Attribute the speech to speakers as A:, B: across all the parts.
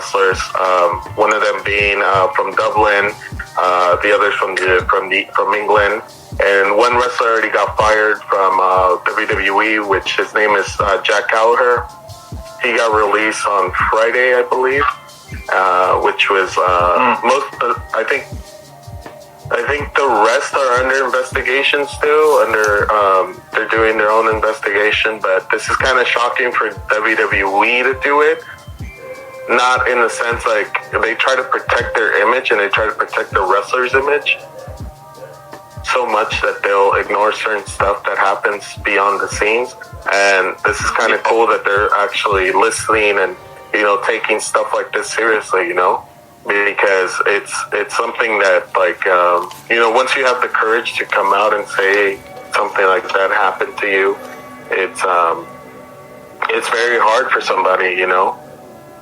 A: wrestlers. One of them being from Dublin, the others from England, and one wrestler already got fired from WWE, which his name is Jack Gallagher. He got released on Friday, I believe, which was I think the rest are under investigation still. They're doing their own investigation, but this is kind of shocking for WWE to do it. Not in the sense like they try to protect their image and they try to protect the wrestler's image so much that they'll ignore certain stuff that happens beyond the scenes. And this is kind of cool that they're actually listening and, you know, taking stuff like this seriously, you know, because it's something that, like, you know, once you have the courage to come out and say something like that happened to you, it's very hard for somebody, you know,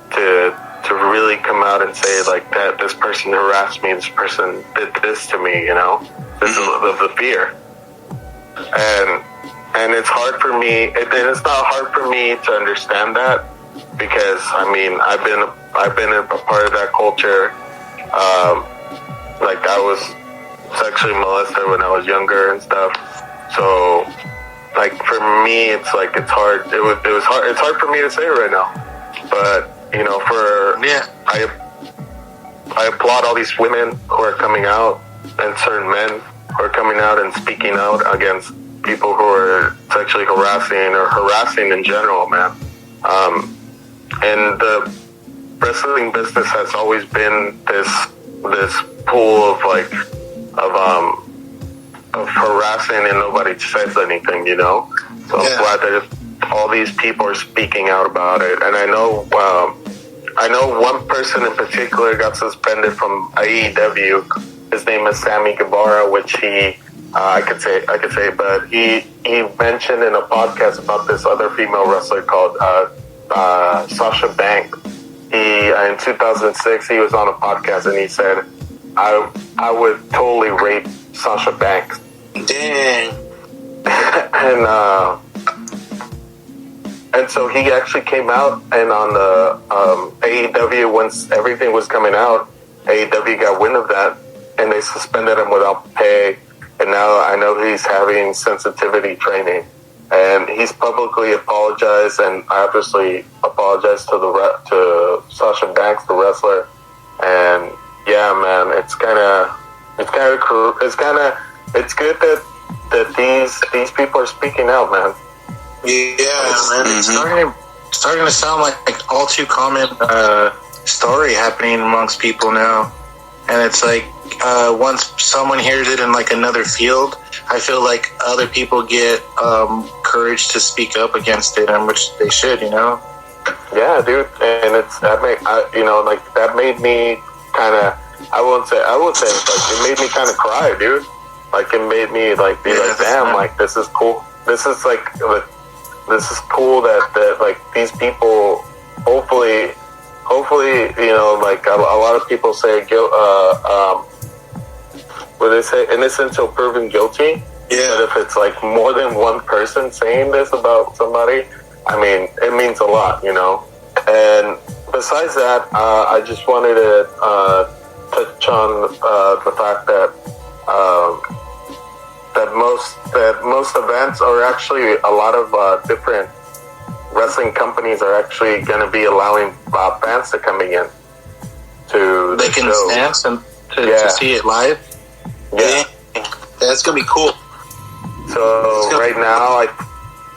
A: to really come out and say like that this person harassed me, this person did this to me, you know. This is the fear, and it's hard for me. And it's not hard for me to understand that because I mean I've been a part of that culture. Like I was sexually molested when I was younger and stuff. So like for me, it's like it's hard. It was hard. It's hard for me to say right now, but you know, I applaud all these women who are coming out and certain men who are coming out and speaking out against people who are sexually harassing or harassing in general, man. And the wrestling business has always been this pool of harassing and nobody says anything, you know? So I'm glad that all these people are speaking out about it. And I know one person in particular got suspended from AEW. His name is Sammy Guevara, which I could say, but he mentioned in a podcast about this other female wrestler called Sasha Banks. In 2006, he was on a podcast and he said, I would totally rape Sasha Banks.
B: Dang.
A: And so he actually came out, and on the AEW, once everything was coming out, AEW got wind of that, and they suspended him without pay. And now I know he's having sensitivity training, and he's publicly apologized, and obviously apologized to Sasha Banks, the wrestler. And yeah, man, it's good that these people are speaking out, man.
B: Yeah, man, it's starting to sound like all too common story happening amongst people now. And it's like once someone hears it in like another field, I feel like other people get courage to speak up against it, and which they should, you know.
A: Yeah, dude, and that made me kind of. I won't say like it made me kind of cry, dude. Like it made me like be like, damn, like this is cool. This is cool that like these people hopefully you know, like a lot of people say what they say, innocent until proven guilty.
B: Yeah.
A: But if it's like more than one person saying this about somebody, I mean, it means a lot, you know. And besides that, I just wanted to touch on the fact that most events are actually a lot of different wrestling companies are actually going to be allowing fans to coming in to
B: they can dance and to see it live.
A: Yeah,
B: that's gonna be cool.
A: So right now,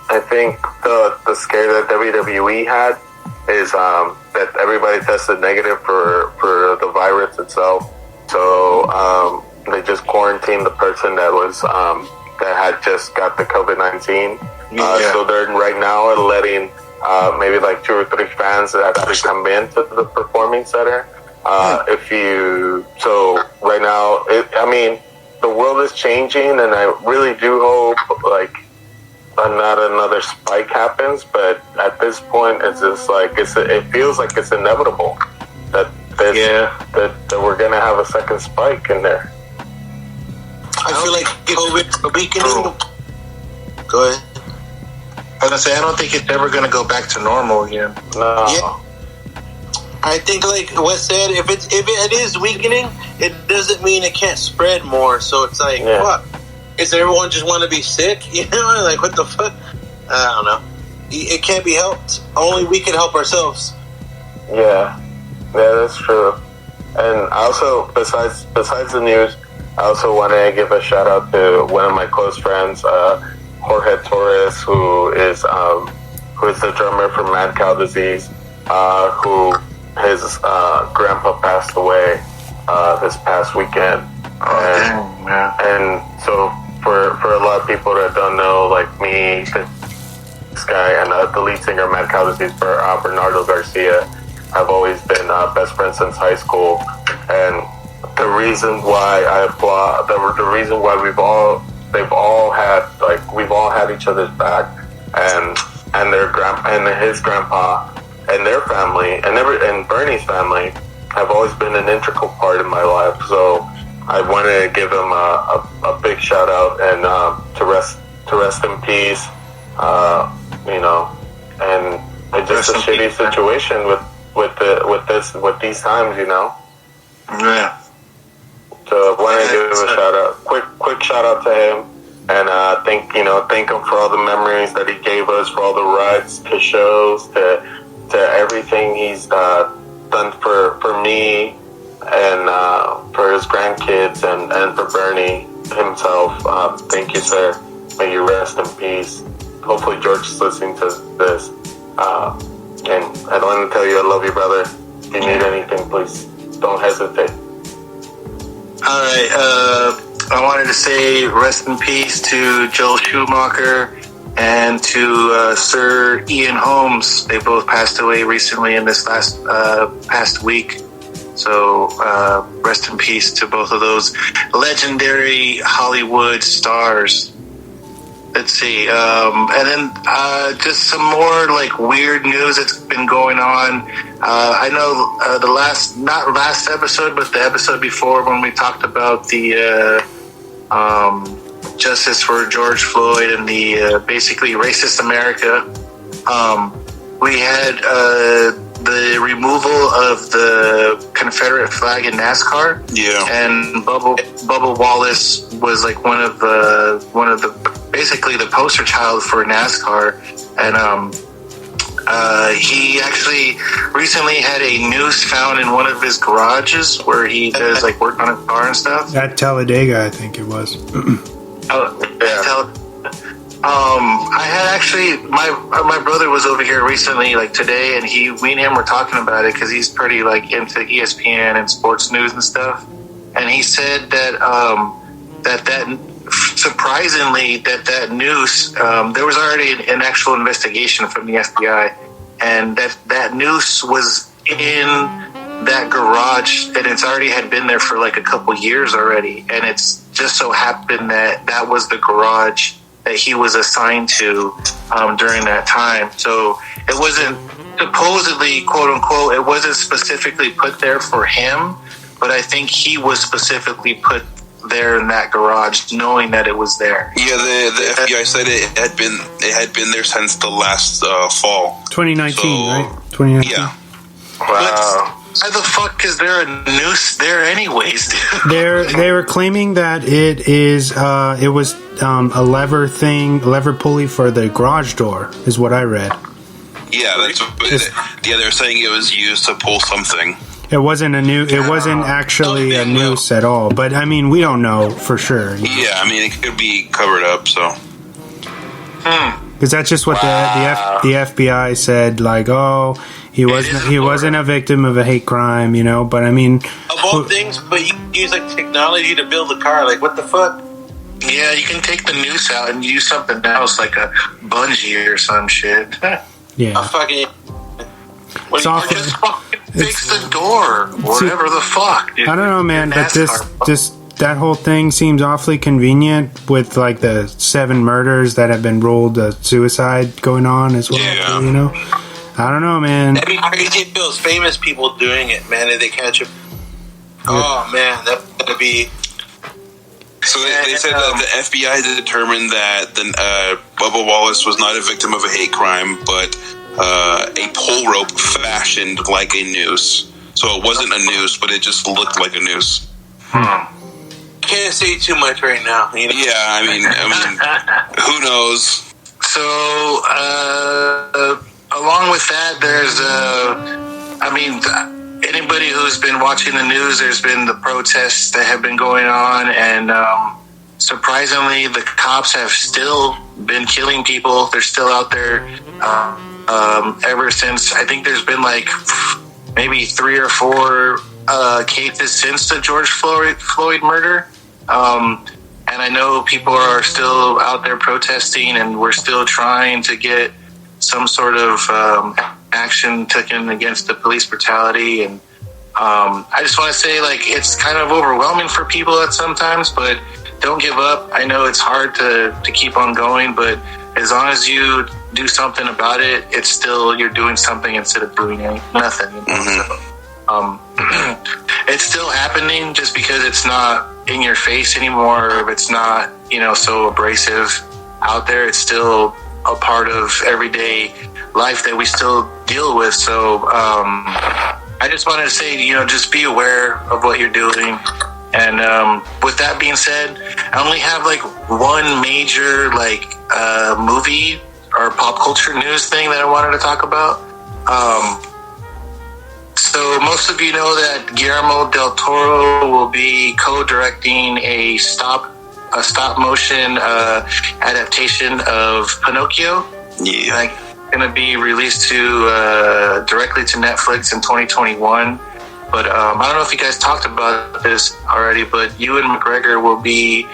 A: I think the scare that WWE had is that everybody tested negative for the virus itself. So they just quarantined the person that was that had just got the COVID-19. So they're right now letting maybe like 2 or 3 fans that actually come into the performing center. So right now, I mean, the world is changing, and I really do hope like not another spike happens. But at this point, it's just like it feels like it's inevitable that we're gonna have a second spike in there.
B: I feel like COVID weakening. Go ahead. I was gonna say, I don't think it's ever gonna go back to normal again.
A: No.
B: Yeah.
C: I think, like Wes said, if it is weakening, it doesn't mean it can't spread more. So it's like, fuck. Is everyone just want to be sick? You know, like what the fuck? I don't know. It can't be helped. Only we can help ourselves.
A: Yeah, that's true. And also, besides the news, I also want to give a shout out to one of my close friends, Jorge Torres, who is the drummer for Mad Cow Disease, who his grandpa passed away this past weekend. And so for a lot of people that don't know, like me, this guy, and the lead singer of Mad Cow Disease, Bernardo Garcia, have always been best friends since high school. And the reason why the reason why we've all had each other's back, and his grandpa and their family and Bernie's family have always been an integral part of my life. So I wanted to give him a big shout out and to rest in peace. You know, and it's just a shitty situation with these times, you know.
B: Yeah.
A: So I wanted to give him a shout out, quick shout out to him, and thank him for all the memories that he gave us, for all the rides to shows, to everything he's done for me and for his grandkids and for Bernie himself. Thank you, sir. May you rest in peace. Hopefully George is listening to this. And I want to tell you I love you, brother. If you need anything, please don't hesitate.
B: All right. I wanted to say rest in peace to Joel Schumacher and to Sir Ian Holmes. They both passed away recently in this past week. So rest in peace to both of those legendary Hollywood stars. Let's see. And then just some more like weird news that's been going on. I know not last episode, but the episode before when we talked about the justice for George Floyd and the basically racist America. We had the removal of the Confederate flag in NASCAR. Yeah. And Bubba Wallace was like one of the basically the poster child for NASCAR, and he actually recently had a noose found in one of his garages where he does like work on a car and stuff.
D: At Talladega, I think it was.
B: I had actually my brother was over here recently, like today, and me and him were talking about it because he's pretty like into ESPN and sports news and stuff, and he said that surprisingly that noose, there was already an actual investigation from the FBI, and that noose was in that garage, and it's already had been there for like a couple years already, and it's just so happened that was the garage that he was assigned to during that time. So it wasn't supposedly, quote unquote, it wasn't specifically put there for him, but I think he was specifically put there in that garage, knowing that it was there.
E: Yeah, the FBI said it had been there since the last fall,
D: 2019, right? 2019.
E: Yeah.
A: Wow.
B: Why the fuck is there a noose there, anyways?
D: They were claiming that it was a lever pulley for the garage door, is what I read.
E: Yeah, they're saying it was used to pull something.
D: It wasn't actually a noose at all, but I mean, we don't know for sure.
E: Yeah, I mean, it could be covered up, so.
D: Because that's just what the FBI said, like, oh, he wasn't a victim of a hate crime, you know. But I mean,
C: of all things, but you use like technology to build a car. Like, what the fuck?
B: Yeah, you can take the noose out and use something else, like a bungee or some shit.
D: Yeah.
C: A fucking.
B: Just fucking fix the door, whatever the fuck.
D: I don't know, man, but that whole thing seems awfully convenient with like the 7 murders that have been ruled suicide going on as well. Yeah. You know, I don't know, man.
C: That'd be crazy if it was famous people doing it, man. If they catch him. Oh man, that'd be.
E: So they said that the FBI determined that Bubba Wallace was not a victim of a hate crime, but a pole rope fashioned like a noose. So it wasn't a noose, but it just looked like a noose.
C: Can't say too much right now. You know?
E: Yeah, I mean, who knows?
B: So, along with that, there's anybody who's been watching the news, there's been the protests that have been going on, and surprisingly, the cops have still been killing people. They're still out there ever since. I think there's been like maybe 3 or 4 cases since the George Floyd murder. And I know people are still out there protesting, and we're still trying to get some sort of action taken against the police brutality. And I just want to say, like, it's kind of overwhelming for people at sometimes, but don't give up. I know it's hard to keep on going, but as long as you do something about it, it's still, you're doing something instead of doing nothing. You know? So, it's still happening, just because it's not in your face anymore, or if it's not, so abrasive out there. It's still a part of everyday life that we still deal with. So I just wanted to say, just be aware of what you're doing. And with that being said, I only have like one major movie or pop culture news thing that I wanted to talk about. So most of you know that Guillermo del Toro will be co-directing a stop motion adaptation of Pinocchio.
E: Yeah,
B: going to be released directly to Netflix in 2021. But I don't know if you guys talked about this already, but Ewan McGregor will be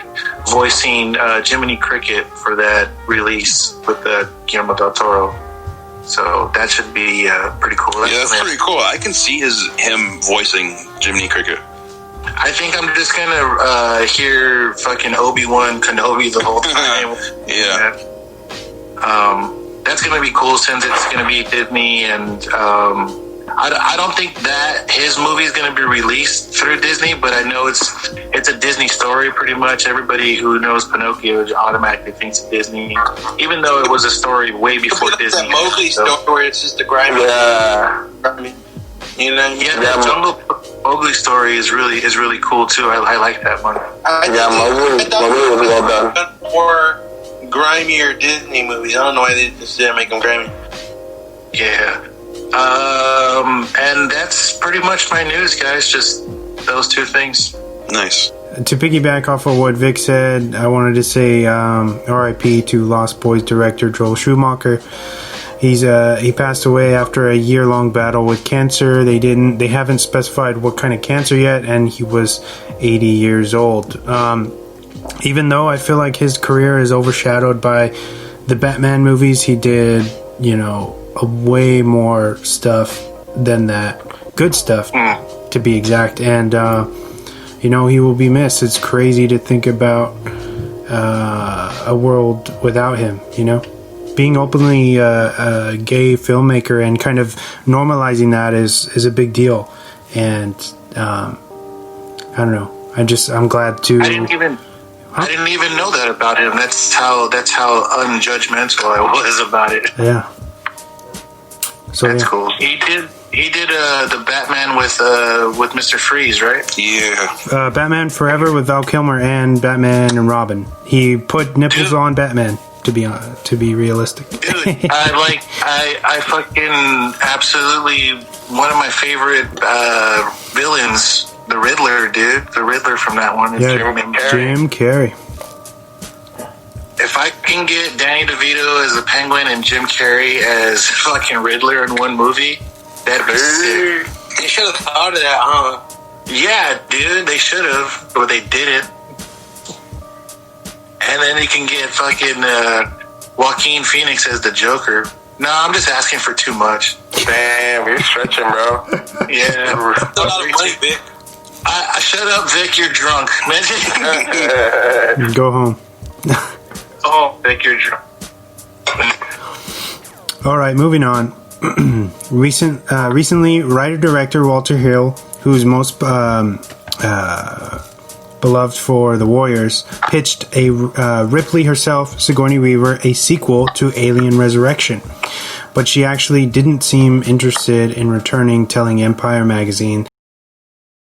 B: voicing Jiminy Cricket for that release with Guillermo del Toro. So that should be pretty cool.
E: That's pretty cool. I can see him voicing Jiminy Cricket.
B: I think I'm just going to hear fucking Obi-Wan Kenobi the whole time.
E: Yeah.
B: That's going to be cool, since it's going to be Disney, and I don't think that his movie is going to be released through Disney, but I know it's a Disney story pretty much. Everybody who knows Pinocchio automatically thinks of Disney, even though it was a story way before Disney.
C: That Mowgli story where it's just a grimy.
B: Yeah.
C: The
B: Jungle Mowgli story is really cool too. I like that one.
A: Mowgli was well done.
C: More grimier Disney movies. I don't know why they just didn't make them grimy.
B: Yeah. And that's pretty much my news, guys. Just those 2 things.
E: Nice.
D: To piggyback off of what Vic said, I wanted to say R.I.P. to Lost Boys director Joel Schumacher. He passed away after a year-long battle with cancer. They haven't specified what kind of cancer yet, and he was 80 years old. Even though I feel like his career is overshadowed by the Batman movies, he did, way more stuff than that. Good stuff, to be exact. And, he will be missed. It's crazy to think about a world without him, Being openly a gay filmmaker and kind of normalizing that is a big deal. And, I don't know. I'm glad to...
B: I didn't even know that about him. That's how unjudgmental I was about it.
D: Yeah. So
B: that's cool. He did the Batman with Mr. Freeze, right?
E: Yeah.
D: Batman Forever with Val Kilmer and Batman and Robin. He put nipples on Batman, to be realistic.
B: Dude, I fucking absolutely, one of my favorite villains, the Riddler, dude. The Riddler from that one is
D: Jim Carrey.
B: If I can get Danny DeVito as the Penguin and Jim Carrey as fucking Riddler in one movie, that'd be sick.
C: They should have thought of that, huh?
B: Yeah, dude, they should have, but they didn't. And then they can get fucking Joaquin Phoenix as the Joker. No, I'm just asking for too much.
A: Damn, you're stretching, bro.
B: Yeah.
C: That's a lot of money, Vic.
B: Shut up, Vic, you're drunk.
D: Go home.
B: Oh, Vic, you're drunk.
D: All right, moving on. Recently, writer-director Walter Hill, who's most beloved for the Warriors, pitched a Ripley herself, Sigourney Weaver, a sequel to Alien Resurrection. But she actually didn't seem interested in returning, telling Empire magazine